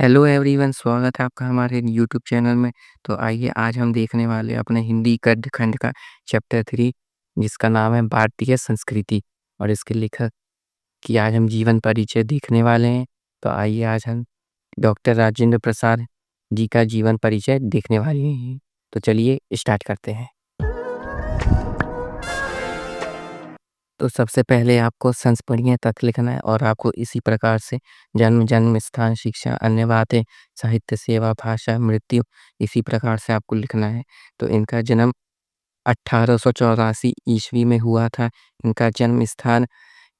Hello everyone, स्वागत है आपका हमारे यूट्यूब चैनल में। तो आइए आज हम देखने वाले हैं अपने हिंदी गद्य खंड का चैप्टर 3, जिसका नाम है भारतीय संस्कृति। और इसके लेखक की आज हम जीवन परिचय देखने वाले हैं। तो आइए आज हम डॉक्टर राजेंद्र प्रसाद जी का जीवन परिचय देखने वाले हैं। तो चलिए स्टार्ट करते हैं। तो सबसे पहले आपको संस्मरणीय तथ्य लिखना है और आपको इसी प्रकार से जन्म स्थान शिक्षा अन्य बातें साहित्य सेवा भाषा मृत्यु इसी प्रकार से आपको लिखना है। तो इनका जन्म 1884 ईस्वी में हुआ था। इनका जन्म स्थान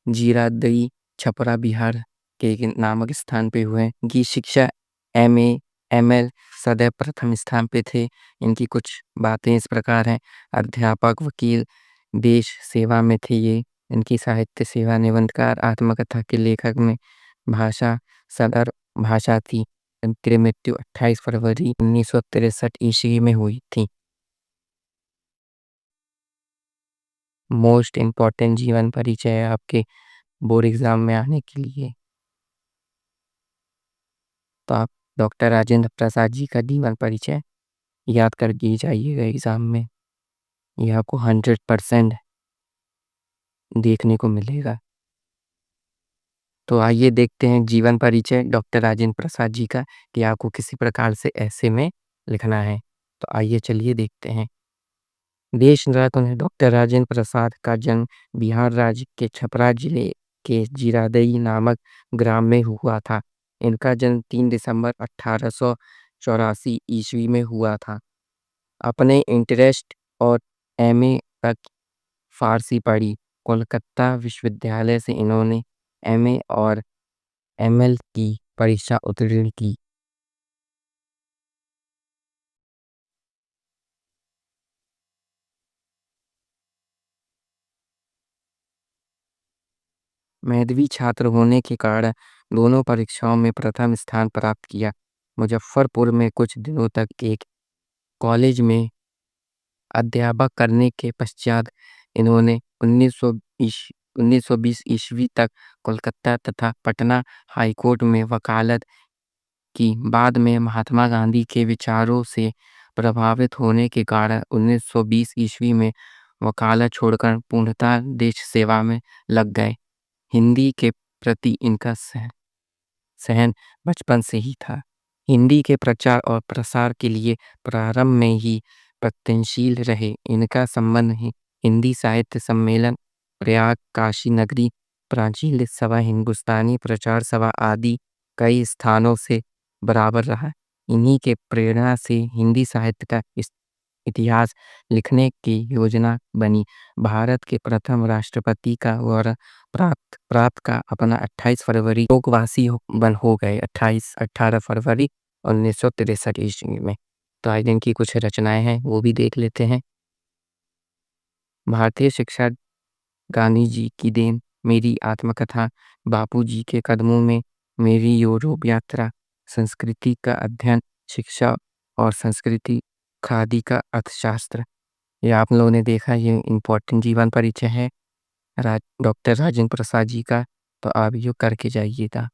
जीरादई छपरा बिहार के एक नामक स्थान पे हुए। इनकी शिक्षा MA ML सदैव प्रथम स्थान पे थे। इनकी कुछ बातें इस प्रकार हैं। अध्यापक वकील देश सेवा में थे ये। इनकी साहित्य सेवा निबंधकार आत्मकथा के लेखक में भाषा सदर भाषा थी। इनकी मृत्यु 28 फरवरी 1963 ईस्वी में हुई थी। मोस्ट इम्पॉर्टेंट जीवन परिचय है आपके बोर्ड एग्जाम में आने के लिए। तो आप डॉक्टर राजेंद्र प्रसाद जी का जीवन परिचय याद करके जाइएगा एग्जाम में। यह आपको 100% देखने को मिलेगा। तो आइए देखते हैं जीवन परिचय डॉक्टर राजेंद्र प्रसाद जी का कि आपको किसी प्रकार से ऐसे में लिखना है। तो आइए चलिए देखते हैं। देश रत्न डॉक्टर राजेंद्र प्रसाद का जन्म बिहार राज्य के छपरा जिले के जीरादई नामक ग्राम में हुआ था। इनका जन्म 3 दिसंबर 1884 ईस्वी में हुआ था। अपने इंटरेस्ट और MA तक फारसी पढ़ी। कोलकाता विश्वविद्यालय से इन्होंने MA और ML की परीक्षा उत्तीर्ण की। मेधावी छात्र होने के कारण दोनों परीक्षाओं में प्रथम स्थान प्राप्त किया। मुजफ्फरपुर में कुछ दिनों तक एक कॉलेज में अध्यापक करने के पश्चात इन्होंने 1920 ईस्वी तक कोलकाता तथा पटना हाईकोर्ट में वकालत की। बाद में महात्मा गांधी के विचारों से प्रभावित होने के कारण 1920 ईस्वी में वकालत छोड़कर पूर्णतः देश सेवा में लग गए। हिंदी के प्रति इनका सहन बचपन से ही था। हिंदी के प्रचार और प्रसार के लिए प्रारंभ में ही प्रयत्नशील रहे। इनका संबंध हिंदी साहित्य सम्मेलन प्रयाग काशी नगरी प्राचीन सभा हिंदुस्तानी प्रचार सभा आदि कई स्थानों से बराबर रहा। इन्हीं के प्रेरणा से हिंदी साहित्य का इतिहास लिखने की योजना बनी। भारत के प्रथम राष्ट्रपति का गौरव प्राप्त का अपना 28 फरवरी लोकवासी हो गए 18 फरवरी 1963 ईस्वी में। तो आज दिन की कुछ रचनाएं हैं वो भी देख लेते हैं। भारतीय शिक्षा गांधी जी की देन, मेरी आत्मकथा, बापूजी के कदमों में, मेरी यूरोप यात्रा, संस्कृति का अध्ययन, शिक्षा और संस्कृति, खादी का अर्थशास्त्र। ये आप लोगों ने देखा, ये इम्पोर्टेंट जीवन परिचय है डॉक्टर राजेंद्र प्रसाद जी का। तो आप यो करके जाइएगा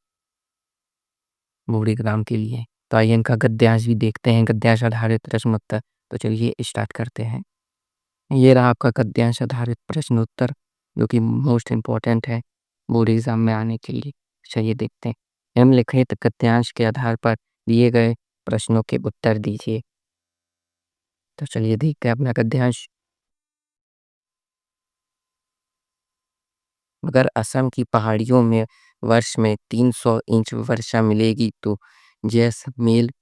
बोर्ड एग्जाम के लिए। तो आइए इनका गद्यांश भी देखते हैं, गद्यांश आधारित प्रश्नोत्तर। तो चलिए स्टार्ट करते हैं। ये रहा आपका गद्यांश आधारित प्रश्नोत्तर, जो कि मोस्ट इम्पोर्टेंट है बोर्ड एग्जाम में आने के लिए। चलिए देखते हैं। निम्नलिखित गद्यांश के आधार पर दिए गए प्रश्नों के उत्तर दीजिए। तो चलिए देखते हैं अपना गद्यांश। अगर असम की पहाड़ियों में वर्ष में 300 इंच वर्षा मिलेगी तो जैसलमेर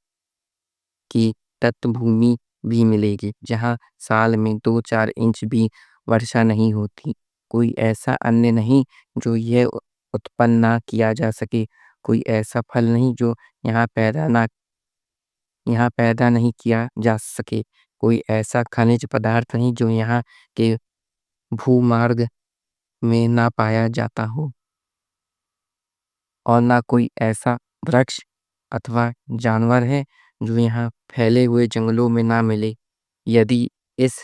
की तटभूमि भी मिलेगी, जहाँ साल में 2-4 इंच भी वर्षा नहीं होती। कोई ऐसा अन्न नहीं जो यह उत्पन्न ना किया जा सके। कोई ऐसा फल नहीं जो यहाँ पैदा नहीं किया जा सके। कोई ऐसा खनिज पदार्थ नहीं जो यहाँ के भूमार्ग में ना पाया जाता हो। और ना कोई ऐसा वृक्ष अथवा जानवर है जो यहाँ फैले हुए जंगलों में ना मिले। यदि इस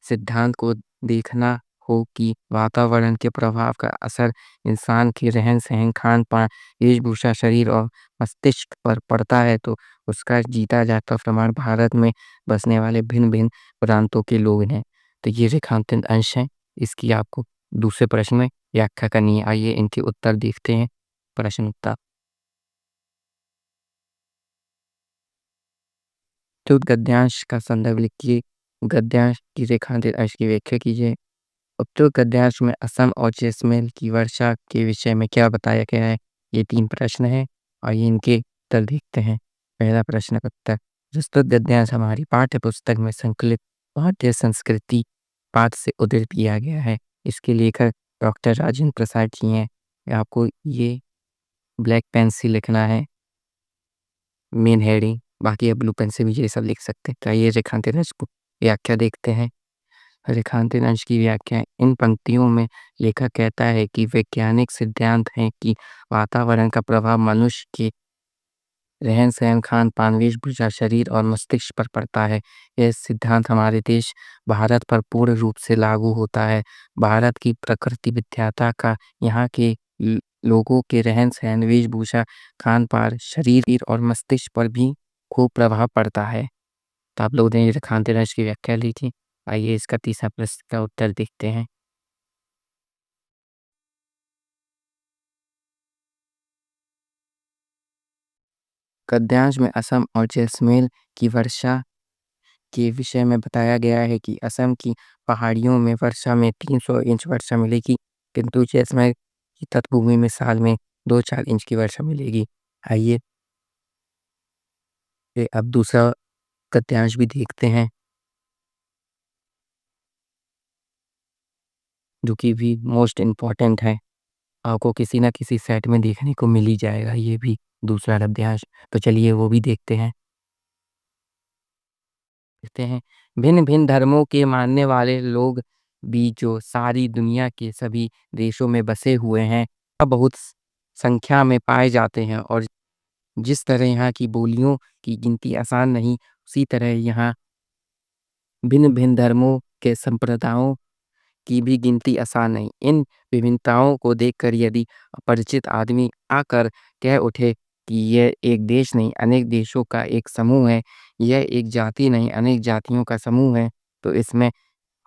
सिद्धांत को देखना हो कि वातावरण के प्रभाव का असर इंसान के रहन-सहन, खान-पान, वेशभूषा, शरीर और मस्तिष्क पर पड़ता है, तो उसका जीता जागता प्रमाण भारत में बसने वाले भिन्न-भिन्न प्रांतों के लोग हैं। तो ये रेखांकित अंश हैं। इसकी आपको दूसरे प्रश्न में व्याख्या करनी है। आइए इनके उत्तर देखते हैं। प्रश्न उत्तर। तो गद्यांश का संदर्भ लिखिए। गद्यांश की रेखांकित अंश की व्याख्या कीजिए। उपयुक्त गद्यांश में असम और जैसलमेर की वर्षा के विषय में क्या बताया गया है? ये 3 प्रश्न हैं और ये इनके उत्तर देखते हैं। पहला प्रश्न का उत्तर। प्रस्तुत गद्यांश हमारी पाठ्य पुस्तक में संकलित भारतीय संस्कृति पाठ से उद्धृत किया गया है। इसके लेखक डॉक्टर राजेंद्र प्रसाद जी हैं। आपको ये ब्लैक पेन से लिखना है, मेन हेडिंग। बाकी आप ब्लू पेन से भी ये सब लिख सकते हैं। तो आइए रेखांकित अंश को व्याख्या देखते हैं। रेखांकित अंश की व्याख्या। इन पंक्तियों में लेखक कहता है कि वैज्ञानिक सिद्धांत है कि वातावरण का प्रभाव मनुष्य के रहन-सहन, खान-पान, वेशभूषा, शरीर और मस्तिष्क पर पड़ता है। यह सिद्धांत हमारे देश भारत पर पूर्ण रूप से लागू होता है। भारत की प्रकृति विद्याता का यहाँ के लोगों के रहन-सहन, वेशभूषा, खान-पान, शरीर और मस्तिष्क पर भी खूब प्रभाव पड़ता है। तो आप लोग ने रेखांकित अंश की व्याख्या ली थी। आइए इसका तीसरा प्रश्न का उत्तर देखते हैं। गद्यांश में असम और जैसलमेर की वर्षा के विषय में बताया गया है कि असम की पहाड़ियों में वर्षा में 300 इंच वर्षा मिलेगी, किंतु जैसलमेर की तटभूमि में साल में 2-4 इंच की वर्षा मिलेगी। आइए अब दूसरा गद्यांश भी देखते हैं, जो कि भी मोस्ट इम्पोर्टेंट है। आपको किसी न किसी सेट में देखने को मिल ही जाएगा ये भी दूसरा गद्यांश। तो चलिए वो भी देखते हैं। कहते हैं, भिन्न-भिन्न धर्मों के मानने वाले लोग भी जो सारी दुनिया के सभी देशों में बसे हुए हैं, बहुत संख्या में पाए जाते हैं और जिस तरह यहाँ की बोलियों की गिनती आसान नहीं, उसी तरह यहाँ भिन्न-भिन्न धर्मों के संप्रदायों की भी गिनती आसान नहीं। इन विभिन्नताओं को देखकर यदि अपरिचित आदमी आकर कह उठे कि यह एक देश नहीं, अनेक देशों का एक समूह है, यह एक जाति नहीं, अनेक जातियों का समूह है, तो इसमें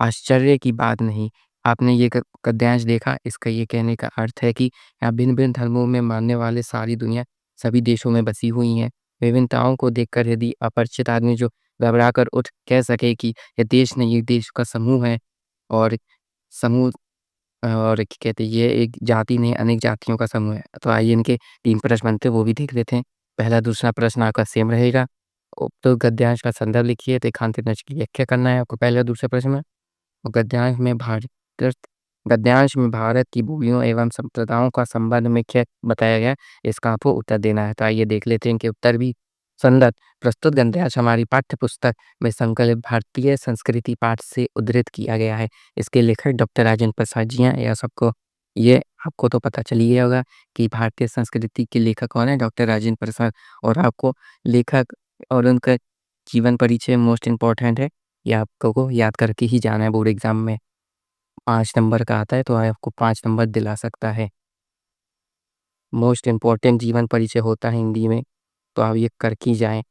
आश्चर्य की बात नहीं। आपने ये गद्यांश देखा, इसका ये कहने का अर्थ है कि यहाँ भिन्न-भिन्न धर्मों में मानने वाले सारी दुनिया सभी देशों में बसी हुई हैं। विभिन्नताओं को देखकर यदि अपरिचित आदमी जो घबरा कर उठ कह सके कि ये देश नहीं, ये देश का समूह है और समूह और क्या कहते हैं, ये एक जाति नहीं, अनेक जातियों का समूह है। तो आइए इनके 3 प्रश्न बनते हैं, वो भी देख लेते हैं। पहला, दूसरा प्रश्न आपका सेम रहेगा। तो गद्यांश का संदर्भ लिखिए, रेखांकित अंश की व्याख्या करना है आपको पहले और दूसरे प्रश्न में। और गद्यांश में भारत की बोलियों एवं संप्रदायों का संबंध में क्या बताया गया है, इसका आपको उत्तर देना है। तो आइए देख लेते हैं इनके उत्तर भी। संदर्भ। प्रस्तुत गद्यांश हमारी पाठ्य पुस्तक में संकलित भारतीय संस्कृति पाठ से उद्धृत किया गया है। इसके लेखक डॉक्टर राजेंद्र प्रसाद जी हैं। ये आपको तो पता चल ही गया होगा कि भारतीय संस्कृति के लेखक कौन है, डॉक्टर राजेंद्र प्रसाद। और आपको लेखक और उनका जीवन परिचय मोस्ट इम्पोर्टेंट है। ये आपको याद करके ही जाना है बोर्ड एग्जाम में। 5 नंबर का आता है तो आपको 5 नंबर दिला सकता है। मोस्ट इम्पोर्टेंट जीवन परिचय होता है हिंदी में, तो आप ये करके ही जाएँ।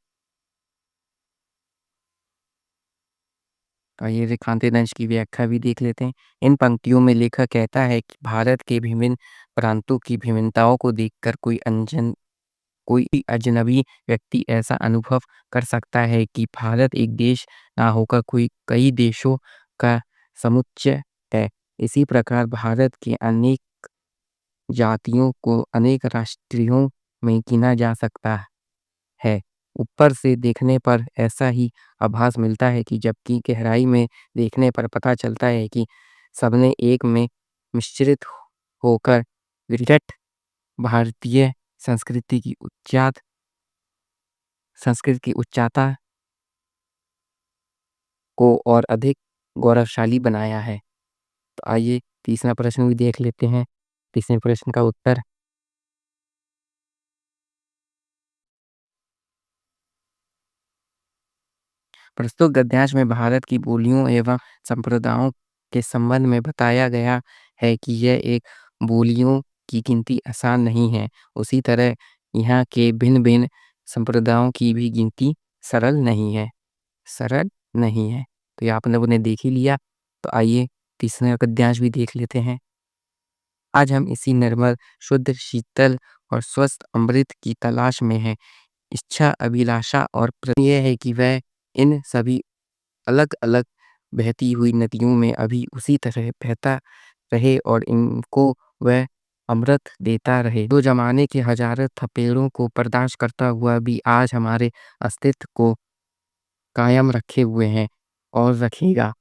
आइए रेखांकित अंश की व्याख्या भी देख लेते हैं। इन पंक्तियों में लेखक कहता है कि भारत के विभिन्न प्रांतों की विभिन्नताओं को देखकर कोई अजनबी व्यक्ति ऐसा अनुभव कर सकता है कि भारत एक देश ना होकर कोई कई देशों का समुच्चय है। इसी प्रकार भारत के अनेक जातियों को अनेक राष्ट्रीयों में गिना जा सकता है। ऊपर से देखने पर ऐसा ही आभास मिलता है कि जबकि गहराई में देखने पर पता चलता है कि सबने एक में मिश्रित होकर विराट भारतीय संस्कृति की उच्चता को और अधिक गौरवशाली बनाया है। तो आइए तीसरा प्रश्न भी देख लेते हैं। तीसरे प्रश्न का उत्तर। प्रस्तुत गद्यांश में भारत की बोलियों एवं संप्रदायों के संबंध में बताया गया है कि यह एक बोलियों की गिनती आसान नहीं है। उसी तरह यहाँ के भिन्न-भिन्न संप्रदायों की भी गिनती सरल नहीं है। सरल नहीं है। तो ये आपने उन्हें देख ही लिया। तो आइए तीसरा गद्यांश भी देख लेते हैं। आज हम इसी निर्मल, शुद्ध, शीतल और स्वस्थ अमृत की तलाश में हैं। इच्छा, अभिलाषा और ये है कि वह इन सभी अलग-अलग बहती हुई नदियों में अभी उसी तरह बहता रहे और इनको वह अमृत देता रहे। जो ज़माने के हज़ारों थपेड़ों को बर्दाश्त करता हुआ भी आज हमारे अस्तित्व को कायम रखे हुए हैं और रखेगा।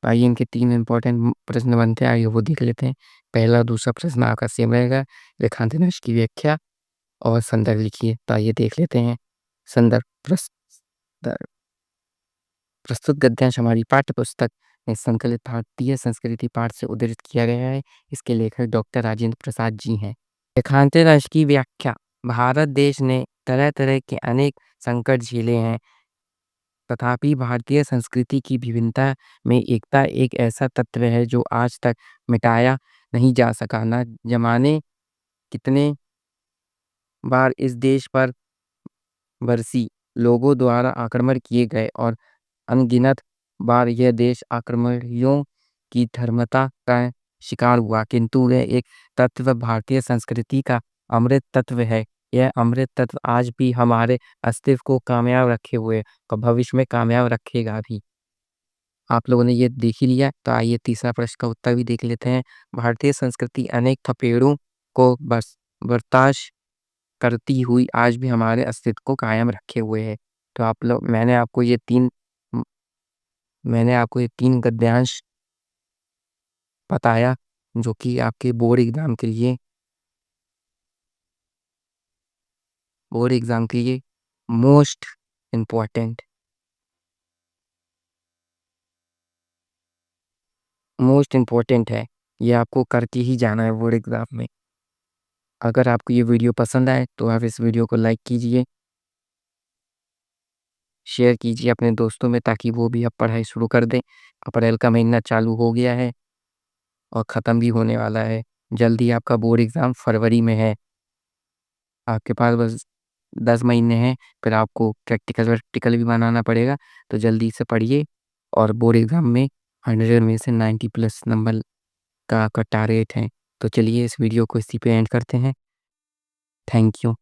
आइए इनके 3 इम्पोर्टेंट प्रश्न बनते हैं, आइए वो देख लेते हैं। पहला, दूसरा प्रश्न आपका सेम रहेगा। रेखांकन की व्याख्या और संदर्भ लिखिए। तो आइए देख लेते हैं। संदर्भ प्रस्तुत गद्यांश हमारी पाठ्य पुस्तक में संकलित भारतीय संस्कृति पाठ से उद्धृत किया गया है। इसके लेखक डॉक्टर राजेंद्र प्रसाद जी हैं। रेखांकन राष्ट्र की व्याख्या। भारत देश ने तरह-तरह के अनेक संकट झेले हैं। तथापि भारतीय संस्कृति की विभिन्नता में एकता एक ऐसा तत्व है जो आज तक मिटाया नहीं जा सका। न जाने कितने बार इस देश पर बरसी लोगों द्वारा आक्रमण किए गए और अनगिनत बार यह देश आक्रमणियों की धर्मता का शिकार हुआ, किंतु यह एक तत्व भारतीय संस्कृति का अमृत तत्व है। यह अमृत तत्व आज भी हमारे अस्तित्व को कामयाब रखे हुए और भविष्य में कामयाब रखेगा भी। आप लोगों ने ये देख ही लिया। तो आइए तीसरा प्रश्न का उत्तर भी देख लेते हैं। भारतीय संस्कृति अनेक थपेड़ों को बर्दाश्त करती हुई आज भी हमारे अस्तित्व को कायम रखे हुए है। तो आप लोग मैंने आपको ये 3 गद्यांश बताया जो कि आपके बोर्ड एग्ज़ाम के लिए मोस्ट इम्पोर्टेंट है। ये आपको करके ही जाना है बोर्ड एग्ज़ाम में। अगर आपको ये वीडियो पसंद आए तो आप इस वीडियो को लाइक कीजिए, शेयर कीजिए अपने दोस्तों में ताकि वो भी अब पढ़ाई शुरू कर दें। अप्रैल का महीना चालू हो गया है और ख़त्म भी होने वाला है। जल्दी आपका बोर्ड एग्ज़ाम फरवरी में है। आपके पास बस 10 महीने हैं, फिर आपको प्रैक्टिकल भी बनाना पड़ेगा। तो जल्दी से पढ़िए और बोर्ड एग्ज़ाम में 100 में से 90 प्लस नंबर का आपका टारगेट है। तो चलिए इस वीडियो को इसी पे एंड करते हैं। Thank you.